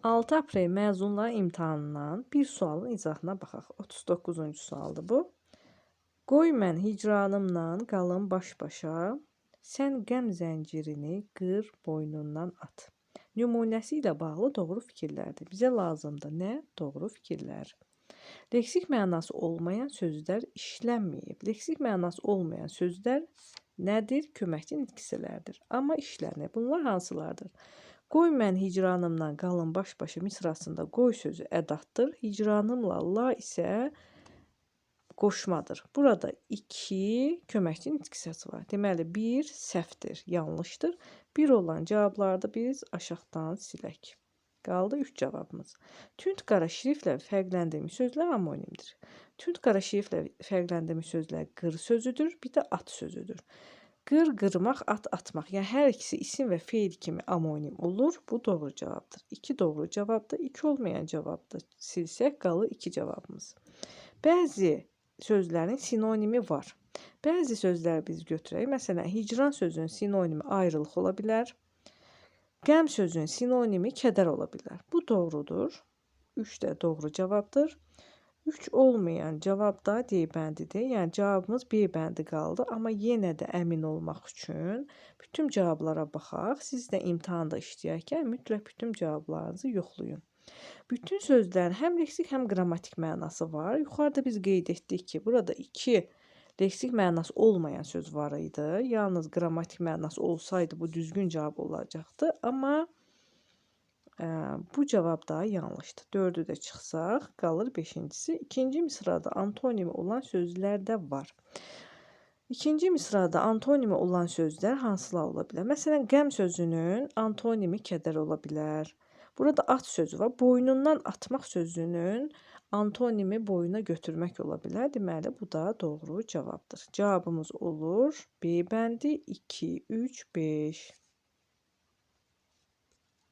6 aprel məzunlar imtahanından bir sualın izahına baxaq. 39-cu sualdır bu. Qoy mən hicranımla qalım baş-başa, sən qəm zəncirini qır boynundan at. Nümunəsi ilə bağlı doğru fikirlərdir. Bizə lazımdır nə? Doğru fikirlər. Leksik mənası olmayan sözlər işlənməyib. Leksik mənası olmayan sözlər nədir? Köməkçi nitqisələrdir. Amma işlənir. Bunlar hansılardır? Qoy mən hicranımla qalın baş-başa misrasında qoy sözü ədatdır. Hicranımla la isə qoşmadır. Burada 2 köməkçi nitqisəsi var. Deməli 1 səhvdir, yanlışdır. 1 olan cavablarda biz aşağıdan silək. Qaldı 3 cavabımız. Tünd qara şriftlə fərqləndirmiş sözlər amonimdir. Tünd qara şriftlə fərqləndirmiş sözlər qır sözüdür, bir də at sözüdür. Qır, qırmaq, at, atmaq. Yəni hər ikisi isim və feil kimi amonim olur. Bu doğru cavabdır. 2 doğru cavabdır, 2 olmayan cavabdır. Silsək qalır 2 cavabımız. Bəzi sözlərin sinonimi var. Bəzi sözləri biz götürək. Məsələn, hicran sözünün sinonimi ayrılıq ola bilər. Qəm sözünün sinonimi kədər ola bilər. Bu doğrudur. 3 də doğru cavabdır. 3 olmayan cavab da D bəndidir. Yəni cavabımız B bəndi qaldı. Amma yenə də əmin olmaq üçün bütün cavablara baxaq. Siz də imtahanda işləyərkən mütləq bütün cavablarınızı yoxlayın. Bütün sözlərin həm leksik, həm qrammatik mənası var. Yuxarıda biz qeyd etdik ki, burada 2 leksik mənası olmayan söz var idi. Yalnız qrammatik mənası olsaydı bu düzgün cavab olacaqdı. Amma bu cavab da yanlışdır. 4-ü də çıxsaq, qalır 5-incisi. İkinci misrada antonimi olan sözlər də var. İkinci misrada antonimi olan sözlər hansılar ola bilər? Məsələn, qəm sözünün antonimi kədər ola bilər. Burada at sözü var. Boynundan atmaq sözünün antonimi boyuna götürmək ola bilər. Deməli, bu da doğru cavabdır. Cavabımız olur B bəndi 2, 3, 5.